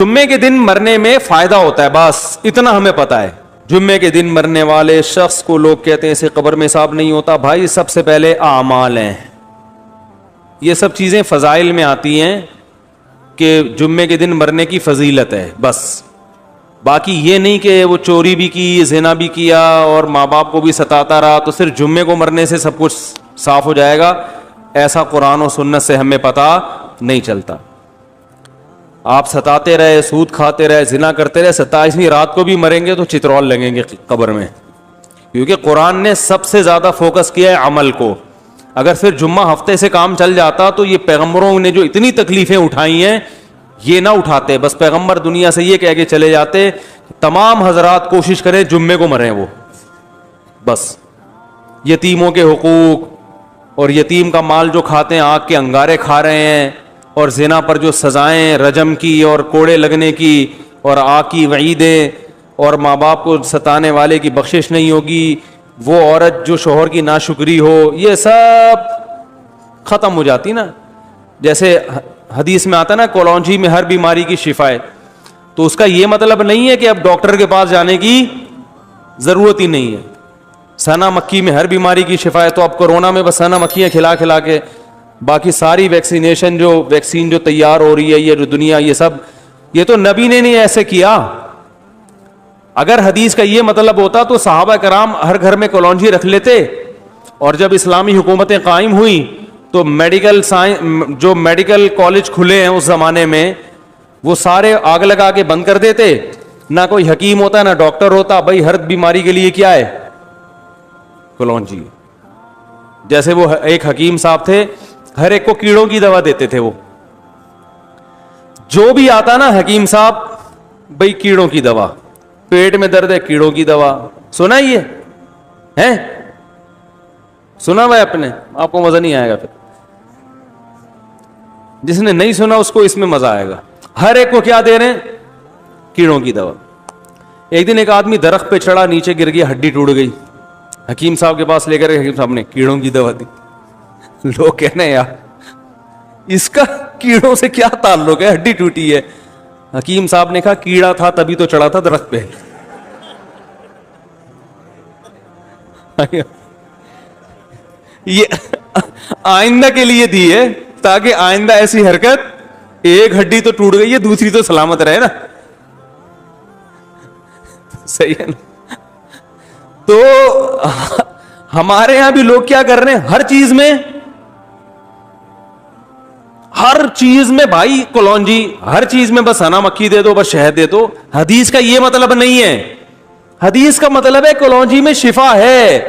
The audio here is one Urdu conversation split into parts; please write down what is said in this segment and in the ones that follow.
جمعے کے دن مرنے میں فائدہ ہوتا ہے، بس اتنا ہمیں پتا ہے. جمعے کے دن مرنے والے شخص کو لوگ کہتے ہیں اسے قبر میں حساب نہیں ہوتا. بھائی سب سے پہلے اعمال ہیں، یہ سب چیزیں فضائل میں آتی ہیں کہ جمعے کے دن مرنے کی فضیلت ہے بس. باقی یہ نہیں کہ وہ چوری بھی کی، زنا بھی کیا اور ماں باپ کو بھی ستاتا رہا تو صرف جمعے کو مرنے سے سب کچھ صاف ہو جائے گا. ایسا قرآن و سنت سے ہمیں پتہ نہیں چلتا. آپ ستاتے رہے، سود کھاتے رہے، زنا کرتے رہے، 27ویں رات کو بھی مریں گے تو چترول لگیں گے قبر میں، کیونکہ قرآن نے سب سے زیادہ فوکس کیا ہے عمل کو. اگر پھر جمعہ ہفتے سے کام چل جاتا تو یہ پیغمبروں نے جو اتنی تکلیفیں اٹھائی ہیں یہ نہ اٹھاتے. بس پیغمبر دنیا سے یہ کہہ کے چلے جاتے تمام حضرات کوشش کریں جمعے کو مریں وہ. بس یتیموں کے حقوق اور یتیم کا مال جو کھاتے ہیں آگ کے انگارے کھا رہے ہیں، اور زنا پر جو سزائیں رجم کی اور کوڑے لگنے کی اور آگ کی وعیدیں اور ماں باپ کو ستانے والے کی بخشش نہیں ہوگی، وہ عورت جو شوہر کی ناشکری ہو، یہ سب ختم ہو جاتی نا. جیسے حدیث میں آتا نا کولونجی میں ہر بیماری کی شفا ہے، تو اس کا یہ مطلب نہیں ہے کہ اب ڈاکٹر کے پاس جانے کی ضرورت ہی نہیں ہے. سنا مکھی میں ہر بیماری کی شفا ہے، تو اب کورونا میں بس سنا مکھیاں کھلا کھلا کے باقی ساری ویکسین جو تیار ہو رہی ہے، یہ جو دنیا، یہ سب یہ تو نبی نے نہیں ایسے کیا. اگر حدیث کا یہ مطلب ہوتا تو صحابہ کرام ہر گھر میں کولونجی رکھ لیتے، اور جب اسلامی حکومتیں قائم ہوئیں تو جو میڈیکل کالج کھلے ہیں اس زمانے میں وہ سارے آگ لگا کے بند کر دیتے. نہ کوئی حکیم ہوتا نہ ڈاکٹر ہوتا، بھائی ہر بیماری کے لیے کیا ہے؟ کولونجی. جیسے وہ ایک حکیم صاحب تھے، ہر ایک کو کیڑوں کی دوا دیتے تھے. وہ جو بھی آتا نا حکیم صاحب، بھائی کیڑوں کی دوا، پیٹ میں درد ہے کیڑوں کی دوا. سنا یہ ہے؟ سنا بھائی اپنے آپ کو مزہ نہیں آئے گا. پھر جس نے نہیں سنا اس کو اس میں مزہ آئے گا. ہر ایک کو کیا دے رہے ہیں؟ کیڑوں کی دوا. ایک دن ایک آدمی درخت پہ چڑھا، نیچے گر گیا، ہڈی ٹوٹ گئی. حکیم صاحب کے پاس لے کر حکیم صاحب نے کیڑوں کی دوا دی. لوگ کہنے یار اس کا کیڑوں سے کیا تعلق ہے، ہڈی ٹوٹی ہے. حکیم صاحب نے کہا کیڑا تھا تبھی تو چڑھا تھا درخت پہ. یہ آئندہ کے لیے دی ہے تاکہ آئندہ ایسی حرکت، ایک ہڈی تو ٹوٹ گئی ہے دوسری تو سلامت رہے نا. صحیح ہے نا؟ تو ہمارے یہاں بھی لوگ کیا کر رہے ہیں، ہر چیز میں بھائی کولونجی، ہر چیز میں بس ہنا مکھی دے دو، بس شہد دے دو. حدیث کا یہ مطلب نہیں ہے. حدیث کا مطلب ہے کولونجی میں شفا ہے.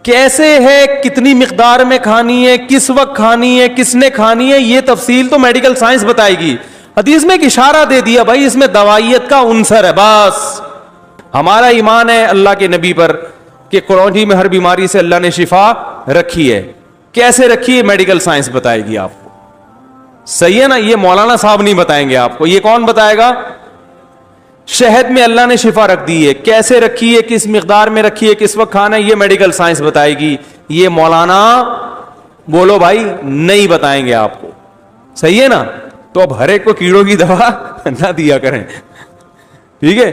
کیسے ہے، کتنی مقدار میں کھانی ہے، کس وقت کھانی ہے، کس نے کھانی ہے، یہ تفصیل تو میڈیکل سائنس بتائے گی. حدیث میں ایک اشارہ دے دیا بھائی اس میں دوائیت کا عنصر ہے. بس ہمارا ایمان ہے اللہ کے نبی پر کہ کولونجی میں ہر بیماری سے اللہ نے شفا رکھی ہے. کیسے رکھی ہے میڈیکل سائنس بتائے گی آپ کو. صحیح ہے نا؟ یہ مولانا صاحب نہیں بتائیں گے آپ کو. یہ کون بتائے گا؟ شہد میں اللہ نے شفا رکھ دی ہے، کیسے رکھی ہے، کس مقدار میں رکھی ہے، کس وقت کھانا ہے، یہ میڈیکل سائنس بتائے گی. یہ مولانا بولو بھائی نہیں بتائیں گے آپ کو. صحیح ہے نا؟ تو اب ہر ایک کو کیڑوں کی دوا نہ دیا کریں. ٹھیک ہے؟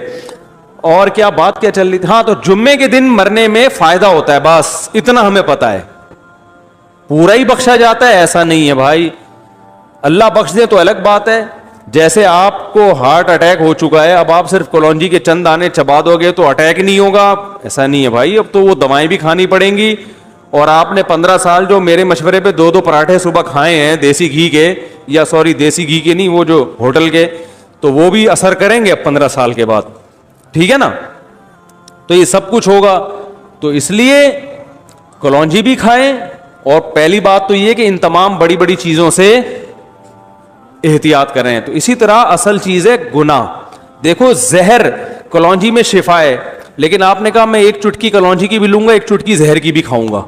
اور کیا بات کیا چل رہی تھی؟ ہاں، تو جمعے کے دن مرنے میں فائدہ ہوتا ہے، بس اتنا ہمیں پتا ہے. پورا ہی بخشا جاتا ہے ایسا نہیں ہے بھائی. اللہ بخش دے تو الگ بات ہے. جیسے آپ کو ہارٹ اٹیک ہو چکا ہے، اب آپ صرف کولونجی کے چند دانے چبا دو گے تو اٹیک نہیں ہوگا، ایسا نہیں ہے بھائی. اب تو وہ دوائیں بھی کھانی پڑیں گی. اور آپ نے 15 سال جو میرے مشورے پہ 2 پراٹھے صبح کھائے ہیں دیسی گھی کے، یا دیسی گھی کے نہیں، وہ جو ہوٹل کے، تو وہ بھی اثر کریں گے اب 15 سال کے بعد. ٹھیک ہے نا؟ تو یہ سب کچھ ہوگا. تو اس لیے کولونجی بھی کھائیں. اور پہلی بات تو یہ کہ ان تمام بڑی بڑی چیزوں سے احتیاط کریں. تو اسی طرح اصل چیز ہے گناہ. دیکھو زہر کولونجی میں شفا ہے، لیکن آپ نے کہا میں ایک چٹکی کولونجی کی بھی لوں گا، ایک چٹکی زہر کی بھی کھاؤں گا،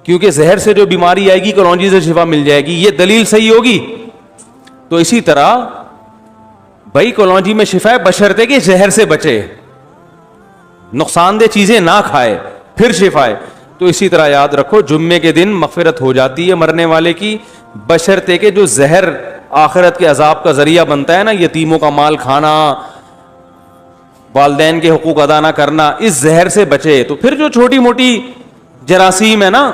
کیونکہ زہر سے جو بیماری آئے گی کولونجی سے شفا مل جائے گی. یہ دلیل صحیح ہوگی؟ تو اسی طرح بھائی کولونجی میں شفا ہے بشرطے کہ زہر سے بچے، نقصان دہ چیزیں نہ کھائے، پھر شفا ہے. تو اسی طرح یاد رکھو جمعے کے دن مغفرت ہو جاتی ہے مرنے والے کی، بشرطے کہ جو زہر آخرت کے عذاب کا ذریعہ بنتا ہے نا, یتیموں کا مال کھانا, والدین کے حقوق ادا نہ کرنا, اس زہر سے بچے. تو پھر جو چھوٹی موٹی جراثیم ہے نا,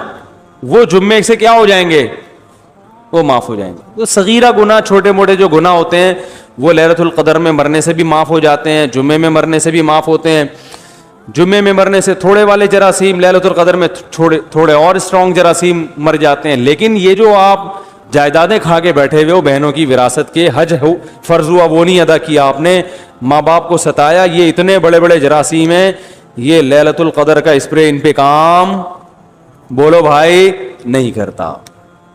وہ جمعے سے کیا ہو جائیں گے, وہ معاف ہو جائیں گے. تو صغیرہ گناہ, چھوٹے موٹے جو گناہ ہوتے ہیں وہ لیلۃ القدر میں مرنے سے بھی معاف ہو جاتے ہیں, جمعے میں مرنے سے بھی معاف ہوتے ہیں. جمعے میں مرنے سے تھوڑے والے جراثیم, لیلۃ القدر میں تھوڑے اور اسٹرانگ جراثیم مر جاتے ہیں. لیکن یہ جو آپ جائیدادیں کھا کے بیٹھے ہوئے ہو بہنوں کی وراثت کے, حج فرض ہوا وہ نہیں ادا کیا آپ نے, ماں باپ کو ستایا, یہ اتنے بڑے بڑے جراثیم ہیں, یہ لیلۃ القدر کا اسپرے ان پہ کام بولو بھائی نہیں کرتا.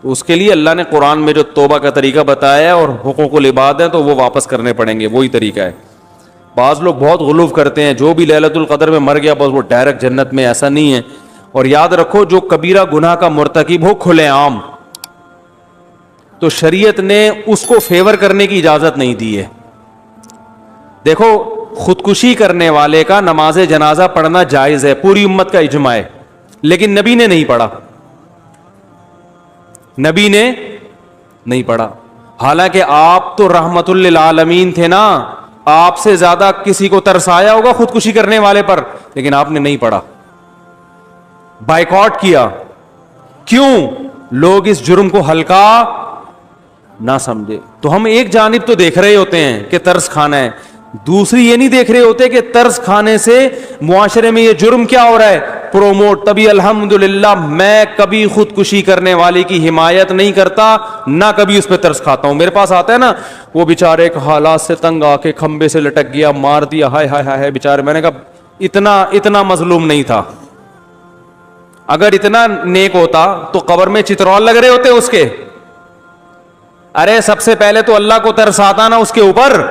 تو اس کے لیے اللہ نے قرآن میں جو توبہ کا طریقہ بتایا اور حقوق العباد ہیں تو وہ واپس کرنے پڑیں گے, وہی طریقہ ہے. بعض لوگ بہت غلو کرتے ہیں, جو بھی لیلۃ القدر میں مر گیا بس وہ ڈائریکٹ جنت میں, ایسا نہیں ہے. اور یاد رکھو جو کبیرہ گناہ کا مرتکب ہو کھلے عام, تو شریعت نے اس کو فیور کرنے کی اجازت نہیں دی ہے. دیکھو خودکشی کرنے والے کا نماز جنازہ پڑھنا جائز ہے, پوری امت کا اجماع ہے, لیکن نبی نے نہیں پڑھا, نبی نے نہیں پڑھا. حالانکہ آپ تو رحمت للعالمین تھے نا, آپ سے زیادہ کسی کو ترس آیا ہوگا خودکشی کرنے والے پر, لیکن آپ نے نہیں پڑھا, بائیکاٹ کیا. کیوں؟ لوگ اس جرم کو ہلکا نہ سمجھے. تو ہم ایک جانب تو دیکھ رہے ہوتے ہیں کہ ترس کھانا ہے, دوسری یہ نہیں دیکھ رہے ہوتے کہ ترس کھانے سے معاشرے میں یہ جرم کیا ہو رہا ہے, پروموٹ. تبھی الحمدللہ میں کبھی خودکشی کرنے والے کی حمایت نہیں کرتا, نہ کبھی اس پہ ترس کھاتا ہوں. میرے پاس آتا ہے نا وہ بیچارے ایک حالات سے تنگ آ کے کھمبے سے لٹک گیا, مار دیا, ہائے ہائے ہائے بیچارے. میں نے کہا اتنا مظلوم نہیں تھا. اگر اتنا نیک ہوتا تو قبر میں چترول لگ رہے ہوتے اس کے. ارے سب سے پہلے تو اللہ کو ترس آتا نا اس کے اوپر.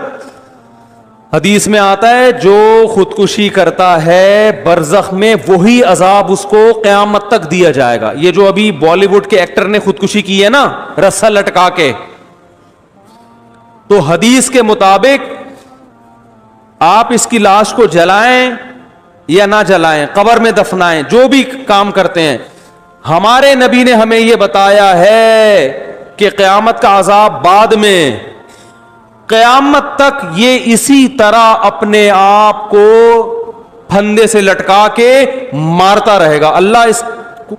حدیث میں آتا ہے جو خودکشی کرتا ہے برزخ میں وہی عذاب اس کو قیامت تک دیا جائے گا. یہ جو ابھی بالی ووڈ کے ایکٹر نے خودکشی کی ہے نا رسا لٹکا کے, تو حدیث کے مطابق آپ اس کی لاش کو جلائیں یا نہ جلائیں, قبر میں دفنائیں, جو بھی کام کرتے ہیں, ہمارے نبی نے ہمیں یہ بتایا ہے کہ قیامت کا عذاب بعد میں, قیامت تک یہ اسی طرح اپنے آپ کو پھندے سے لٹکا کے مارتا رہے گا. اللہ اس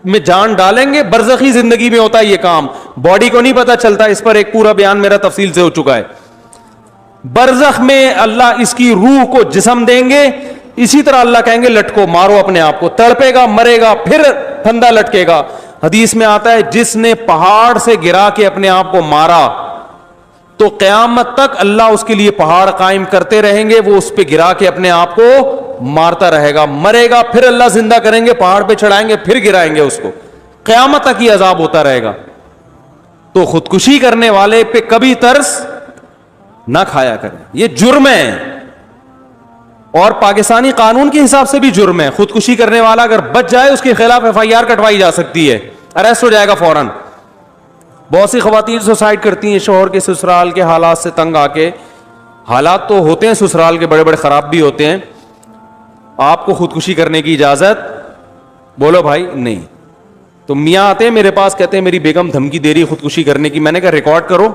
میں جان ڈالیں گے. برزخی زندگی میں ہوتا ہے یہ کام, باڈی کو نہیں پتا چلتا. اس پر ایک پورا بیان میرا تفصیل سے ہو چکا ہے. برزخ میں اللہ اس کی روح کو جسم دیں گے, اسی طرح اللہ کہیں گے لٹکو, مارو اپنے آپ کو, تڑپے گا, مرے گا, پھر پھندا لٹکے گا. حدیث میں آتا ہے جس نے پہاڑ سے گرا کے اپنے آپ کو مارا تو قیامت تک اللہ اس کے لیے پہاڑ قائم کرتے رہیں گے, وہ اس پہ گرا کے اپنے آپ کو مارتا رہے گا, مرے گا, پھر اللہ زندہ کریں گے, پہاڑ پہ چڑھائیں گے, پھر گرائیں گے اس کو, قیامت تک یہ عذاب ہوتا رہے گا. تو خودکشی کرنے والے پہ کبھی ترس نہ کھایا کریں, یہ جرم ہے. اور پاکستانی قانون کے حساب سے بھی جرم ہے. خودکشی کرنے والا اگر بچ جائے اس کے خلاف FIR کٹوائی جا سکتی ہے, اریسٹ ہو جائے گا فوراً. بہت سی خواتین سوسائڈ کرتی ہیں شوہر کے سسرال کے حالات سے تنگ آ کے. حالات تو ہوتے ہیں سسرال کے بڑے بڑے خراب بھی ہوتے ہیں. آپ کو خودکشی کرنے کی اجازت بولو بھائی نہیں. تو میاں آتے ہیں میرے پاس, کہتے ہیں میری بیگم دھمکی دے رہی ہے خودکشی کرنے کی. میں نے کہا ریکارڈ کرو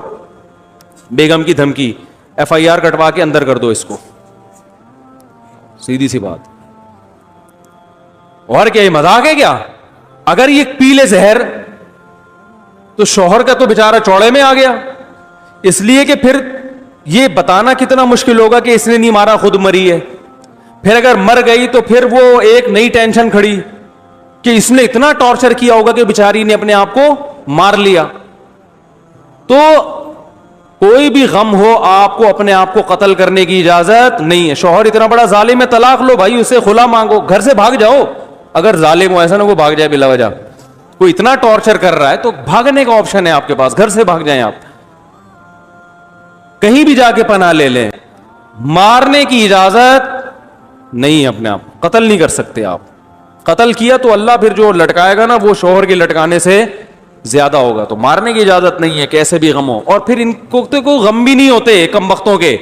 بیگم کی دھمکی, FIR کٹوا کے اندر کر دو اس کو, سیدھی سی بات. اور کیا یہ مذاق ہے کیا؟ اگر یہ پی لے زہر تو شوہر کا تو بیچارہ چوڑے میں آ گیا. اس لیے کہ پھر یہ بتانا کتنا مشکل ہوگا کہ اس نے نہیں مارا خود مری ہے. پھر اگر مر گئی تو پھر وہ ایک نئی ٹینشن کھڑی کہ اس نے اتنا ٹارچر کیا ہوگا کہ بیچاری نے اپنے آپ کو مار لیا. تو کوئی بھی غم ہو آپ کو اپنے آپ کو قتل کرنے کی اجازت نہیں ہے. شوہر اتنا بڑا ظالم ہے, طلاق لو بھائی, اسے خلا مانگو, گھر سے بھاگ جاؤ. اگر ظالم ہو ایسا نہ وہ بھاگ جائے بلا وجہ, کوئی اتنا ٹارچر کر رہا ہے تو بھاگنے کا آپشن ہے آپ کے پاس, گھر سے بھاگ جائیں, آپ کہیں بھی جا کے پناہ لے لیں. مارنے کی اجازت نہیں, اپنے آپ قتل نہیں کر سکتے آپ. قتل کیا تو اللہ پھر جو لٹکائے گا نا وہ شوہر کے لٹکانے سے زیادہ ہوگا. تو مارنے کی اجازت نہیں ہے کیسے بھی غم ہو. اور پھر ان کو تو کوئی غم بھی نہیں ہوتے, کم وقتوں کے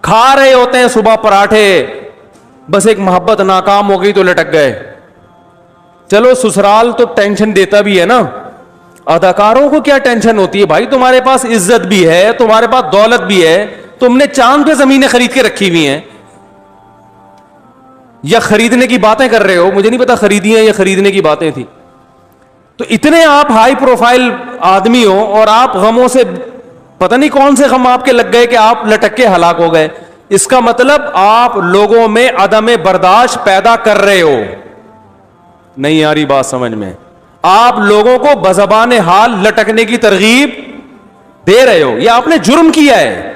کھا رہے ہوتے ہیں صبح پراٹھے, بس ایک محبت ناکام ہو گئی تو لٹک گئے. چلو سسرال تو ٹینشن دیتا بھی ہے نا, اداکاروں کو کیا ٹینشن ہوتی ہے بھائی؟ تمہارے پاس عزت بھی ہے, تمہارے پاس دولت بھی ہے, تم نے چاند پہ زمینیں خرید کے رکھی ہوئی ہیں, یا خریدنے کی باتیں کر رہے ہو, مجھے نہیں پتا خریدی ہیں یا خریدنے کی باتیں تھی. تو اتنے آپ ہائی پروفائل آدمی ہو اور آپ غموں سے, پتہ نہیں کون سے غم آپ کے لگ گئے کہ آپ لٹک کے ہلاک ہو گئے. اس کا مطلب آپ لوگوں میں عدم برداشت پیدا کر رہے ہو. نہیں آ رہی بات سمجھ میں؟ آپ لوگوں کو بزبان حال لٹکنے کی ترغیب دے رہے ہو, یہ آپ نے جرم کیا ہے.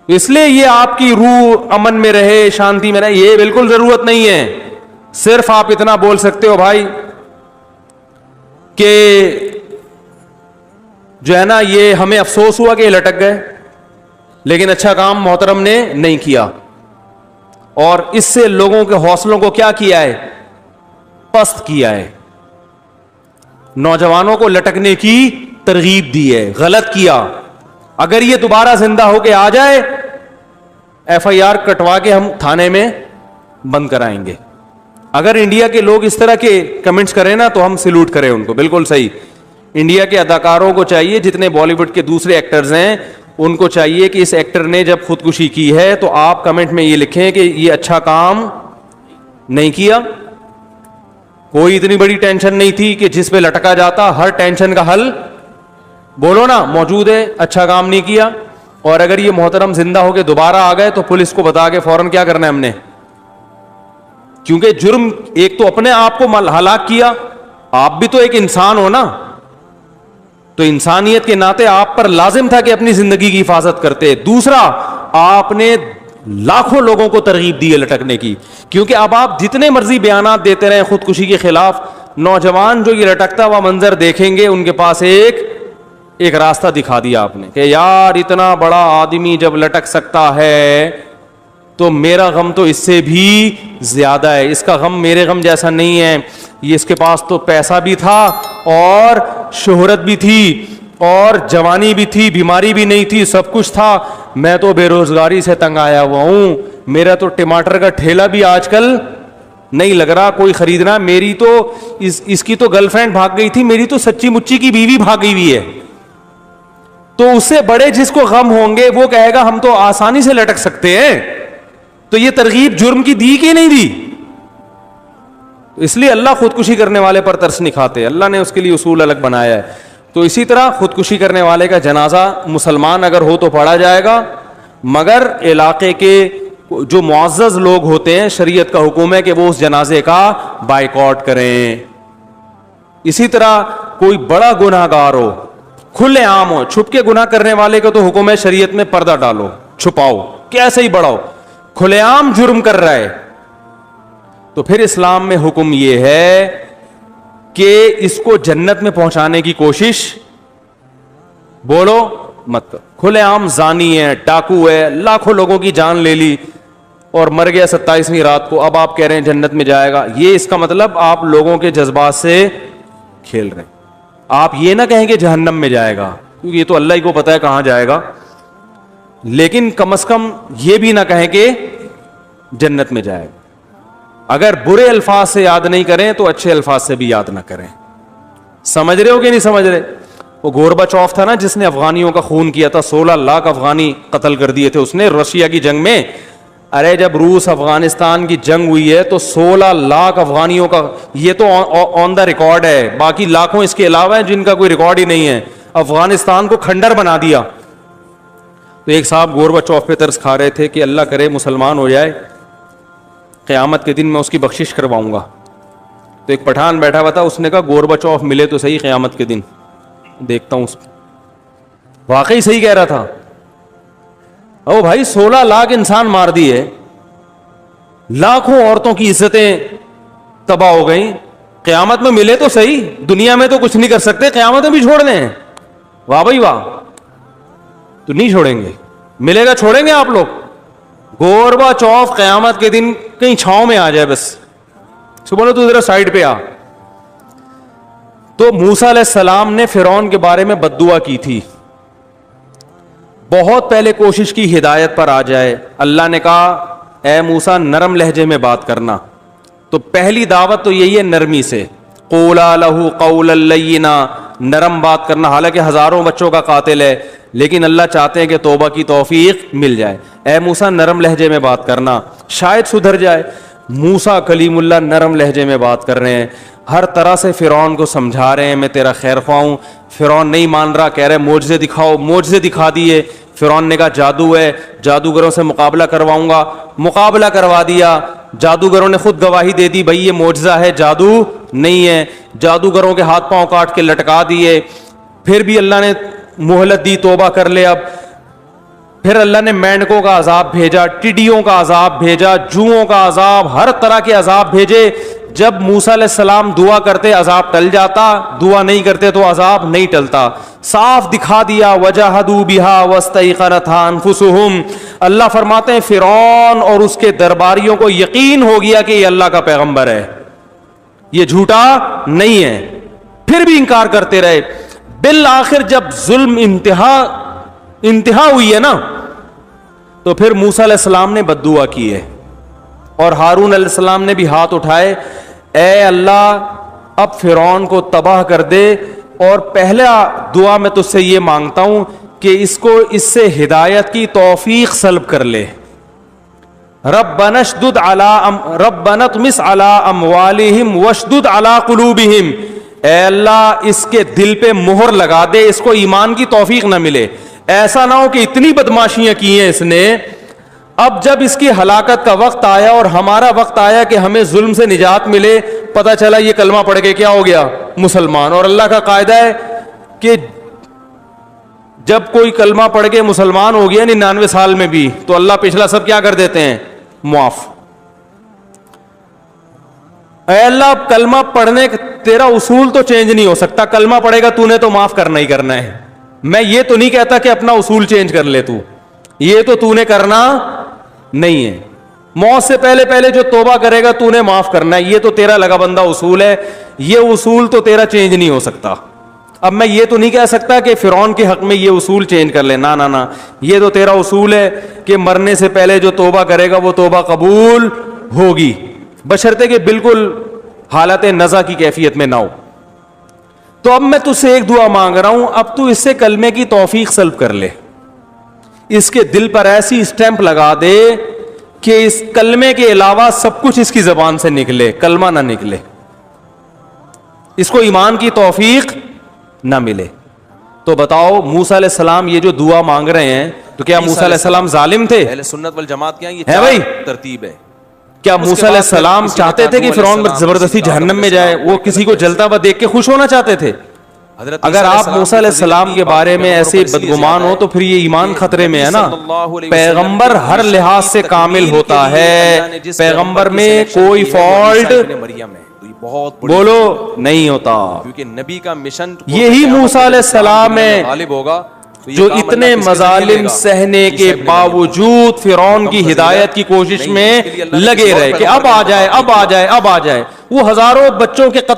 اس لیے یہ آپ کی روح امن میں رہے, شانتی میں رہے, یہ بالکل ضرورت نہیں ہے. صرف آپ اتنا بول سکتے ہو بھائی کہ جو ہے نا یہ ہمیں افسوس ہوا کہ یہ لٹک گئے, لیکن اچھا کام محترم نے نہیں کیا, اور اس سے لوگوں کے حوصلوں کو کیا کیا ہے؟ پست کیا ہے. نوجوانوں کو لٹکنے کی ترغیب دی ہے, غلط کیا. اگر یہ دوبارہ زندہ ہو کے آ جائے, ایف آئی آر کٹوا کے ہم تھانے میں بند کرائیں گے. اگر انڈیا کے لوگ اس طرح کے کمنٹس کریں نا تو ہم سلوٹ کریں ان کو, بالکل صحیح. انڈیا کے اداکاروں کو چاہیے, جتنے بالی ووڈ کے دوسرے ایکٹرز ہیں ان کو چاہیے کہ اس ایکٹر نے جب خودکشی کی ہے تو آپ کمنٹ میں یہ لکھیں کہ یہ اچھا کام نہیں کیا. کوئی اتنی بڑی ٹینشن نہیں تھی کہ جس پہ لٹکا جاتا, ہر ٹینشن کا حل بولو نا موجود ہے, اچھا کام نہیں کیا. اور اگر یہ محترم زندہ ہو کے دوبارہ آ گئے تو پولیس کو بتا کے فوراً کیا کرنا ہے ہم نے, کیونکہ جرم ایک تو اپنے آپ کو ہلاک کیا, آپ بھی تو ایک انسان ہو نا, تو انسانیت کے ناطے آپ پر لازم تھا کہ اپنی زندگی کی حفاظت کرتے. دوسرا, آپ نے لاکھوں لوگوں کو ترغیب دی ہے لٹکنے کی, کیونکہ اب آپ جتنے مرضی بیانات دیتے رہے خودکشی کے خلاف, نوجوان جو یہ لٹکتا ہوا منظر دیکھیں گے ان کے پاس ایک راستہ دکھا دیا آپ نے کہ یار اتنا بڑا آدمی جب لٹک سکتا ہے تو میرا غم تو اس سے بھی زیادہ ہے. اس کا غم میرے غم جیسا نہیں ہے. یہ اس کے پاس تو پیسہ بھی تھا اور شہرت بھی تھی اور جوانی بھی تھی, بیماری بھی نہیں تھی, سب کچھ تھا. میں تو بے روزگاری سے تنگ آیا ہوا ہوں, میرا تو ٹماٹر کا ٹھیلا بھی آج کل نہیں لگ رہا کوئی خریدنا. میری تو اس کی تو گرل فرینڈ بھاگ گئی تھی, میری تو سچی مچی کی بیوی بھاگ گئی ہوئی ہے. تو اس سے بڑے جس کو غم ہوں گے وہ کہے گا ہم تو آسانی سے لٹک سکتے ہیں. تو یہ ترغیب جرم کی دی کہ نہیں دی؟ اس لیے اللہ خودکشی کرنے والے پر ترس نہیں کھاتے, اللہ نے اس کے لیے اصول الگ بنایا ہے. تو اسی طرح خودکشی کرنے والے کا جنازہ مسلمان اگر ہو تو پڑھا جائے گا, مگر علاقے کے جو معزز لوگ ہوتے ہیں, شریعت کا حکم ہے کہ وہ اس جنازے کا بائیکاٹ کریں. اسی طرح کوئی بڑا گناہ گار ہو, کھلے عام ہو, چھپ کے گناہ کرنے والے کا تو حکم ہے شریعت میں پردہ ڈالو, چھپاؤ, کیسے ہی بڑھاؤ, کھلے عام جرم کر رہا ہے تو پھر اسلام میں حکم یہ ہے کہ اس کو جنت میں پہنچانے کی کوشش بولو مت. کھلے عام زانی ہے, ڈاکو ہے, لاکھوں لوگوں کی جان لے لی اور مر گیا 27ویں رات کو, اب آپ کہہ رہے ہیں جنت میں جائے گا. یہ اس کا مطلب آپ لوگوں کے جذبات سے کھیل رہے ہیں. آپ یہ نہ کہیں کہ جہنم میں جائے گا, کیونکہ یہ تو اللہ ہی کو پتا ہے کہاں جائے گا, لیکن کم از کم یہ بھی نہ کہیں کہ جنت میں جائے گا. اگر برے الفاظ سے یاد نہیں کریں تو اچھے الفاظ سے بھی یاد نہ کریں. سمجھ رہے ہو کہ نہیں سمجھ رہے؟ وہ گورباچوف تھا نا جس نے افغانیوں کا خون کیا تھا, 16 لاکھ افغانی قتل کر دیے تھے اس نے رشیا کی جنگ میں. ارے جب روس افغانستان کی جنگ ہوئی ہے تو 16 لاکھ افغانیوں کا, یہ تو آن دا ریکارڈ ہے, باقی لاکھوں اس کے علاوہ ہیں جن کا کوئی ریکارڈ ہی نہیں ہے, افغانستان کو کھنڈر بنا دیا. تو ایک صاحب گورباچوف پہ ترس کھا رہے تھے کہ اللہ کرے مسلمان ہو جائے, قیامت کے دن میں اس کی بخشش کرواؤں گا. تو ایک پٹھان بیٹھا ہوا تھا, اس نے کہا گورباچوف ملے تو صحیح قیامت کے دن, دیکھتا ہوں. واقعی صحیح کہہ رہا تھا. او بھائی 16 لاکھ انسان مار دیے, لاکھوں عورتوں کی عزتیں تباہ ہو گئیں, قیامت میں ملے تو صحیح. دنیا میں تو کچھ نہیں کر سکتے, قیامت میں بھی چھوڑ دیں. واہ بھائی واہ. تو نہیں چھوڑیں گے, ملے گا چھوڑیں گے آپ لوگ؟ گورباچوف قیامت کے دن کہیں چھاؤں میں آ جائے بس, سو بولو تو ذرا سائڈ پہ آ. تو موسیٰ علیہ السلام نے فرعون کے بارے میں بد دعا کی تھی, بہت پہلے کوشش کی ہدایت پر آ جائے. اللہ نے کہا اے موسیٰ نرم لہجے میں بات کرنا. تو پہلی دعوت تو یہی ہے نرمی سے, قولا لہ قولا لینا, نرم بات کرنا, حالانکہ ہزاروں بچوں کا قاتل ہے, لیکن اللہ چاہتے ہیں کہ توبہ کی توفیق مل جائے. اے موسیٰ نرم لہجے میں بات کرنا, شاید سدھر جائے. موسیٰ کلیم اللہ نرم لہجے میں بات کر رہے ہیں, ہر طرح سے فرعون کو سمجھا رہے ہیں میں تیرا خیر خواہ ہوں. فرعون نہیں مان رہا, کہہ رہے معجزے دکھاؤ, معجزے دکھا دیے. فرعون نے کہا جادو ہے, جادوگروں سے مقابلہ کرواؤں گا, مقابلہ کروا دیا. جادوگروں نے خود گواہی دے دی بھائی یہ معجزہ ہے, جادو نہیں ہے. جادوگروں کے ہاتھ پاؤں کاٹ کے لٹکا دیے. پھر بھی اللہ نے مہلت دی, توبہ کر لے اب. پھر اللہ نے مینڈکوں کا عذاب بھیجا, ٹڈیوں کا عذاب بھیجا, جوؤں کا عذاب, ہر طرح کے عذاب بھیجے. جب موسیٰ علیہ السلام دعا کرتے عذاب ٹل جاتا, دعا نہیں کرتے تو عذاب نہیں ٹلتا. صاف دکھا دیا وجاہدوا بہا واستیقنتھا انفسہم. اللہ فرماتے ہیں فرعون اور اس کے درباریوں کو یقین ہو گیا کہ یہ اللہ کا پیغمبر ہے, یہ جھوٹا نہیں ہے, پھر بھی انکار کرتے رہے. بالآخر جب ظلم انتہا ہوئی ہے نا, تو پھر موسیٰ علیہ السلام نے بد دعا کی ہے, اور ہارون علیہ السلام نے بھی ہاتھ اٹھائے, اے اللہ اب فرعون کو تباہ کر دے, اور پہلا دعا میں تجھ سے یہ مانگتا ہوں کہ اس کو اس سے ہدایت کی توفیق سلب کر لے. ربنا اطمس علی اموالہم واشدد علی قلوبہم. اے اللہ اس کے دل پہ مہر لگا دے, اس کو ایمان کی توفیق نہ ملے. ایسا نہ ہو کہ اتنی بدماشیاں کی ہیں اس نے, اب جب اس کی ہلاکت کا وقت آیا اور ہمارا وقت آیا کہ ہمیں ظلم سے نجات ملے, پتہ چلا یہ کلمہ پڑھ کے کیا ہو گیا, مسلمان. اور اللہ کا قاعدہ ہے کہ جب کوئی کلمہ پڑھ کے مسلمان ہو گیا 99 سال میں بھی, تو اللہ پچھلا سب کیا کر دیتے ہیں, معاف. اے اللہ کلمہ پڑھنے تیرا اصول تو چینج نہیں ہو سکتا, کلمہ پڑھے گا تو نے تو معاف کرنا ہی کرنا ہے. میں یہ تو نہیں کہتا کہ اپنا اصول چینج کر لے, یہ تو نے کرنا نہیں ہے. موت سے پہلے جو توبہ کرے گا تو نے معاف کرنا ہے, یہ تو تیرا لگا بندہ اصول ہے, یہ اصول تو تیرا چینج نہیں ہو سکتا. اب میں یہ تو نہیں کہہ سکتا کہ فرعون کے حق میں یہ اصول چینج کر لے, نہ, یہ تو تیرا اصول ہے کہ مرنے سے پہلے جو توبہ کرے گا وہ توبہ قبول ہوگی, بشرطے کہ بالکل حالت نزع کی کیفیت میں نہ ہو. تو اب میں تجھ سے ایک دعا مانگ رہا ہوں, اب تو اس سے کلمے کی توفیق سلب کر لے, اس کے دل پر ایسی اسٹیمپ لگا دے کہ اس کلمے کے علاوہ سب کچھ اس کی زبان سے نکلے, کلمہ نہ نکلے, اس کو ایمان کی توفیق نہ ملے. تو بتاؤ موسیٰ علیہ السلام یہ جو دعا مانگ رہے ہیں, تو کیا موسیٰ علیہ السلام ظالم تھے؟ اہل سنت والجماعت کیا یہ ہے بھائی ترتیب ہے. کیا موسیٰ علیہ السلام چاہتے تھے کہ فرعون زبردستی جہنم میں جائے؟ وہ کسی کو جلتا ہوا دیکھ کے خوش ہونا چاہتے تھے؟ اگر آپ موسیٰ علیہ السلام کے بارے میں ایسے بدگمان ہو تو پھر یہ ایمان خطرے میں ہے نا. پیغمبر ہر لحاظ سے کامل ہوتا ہے, پیغمبر میں کوئی فالٹ بولو نہیں ہوتا, کیونکہ نبی کا مشن یہی موسیٰ علیہ السلام ہے غالب ہوگا جو اتنے مظالم سہنے کے باوجود فرعون کی ہدایت کی کوشش میں لگے رہے کہ اب آ جائے. وہ ہزاروں بچوں کے قتل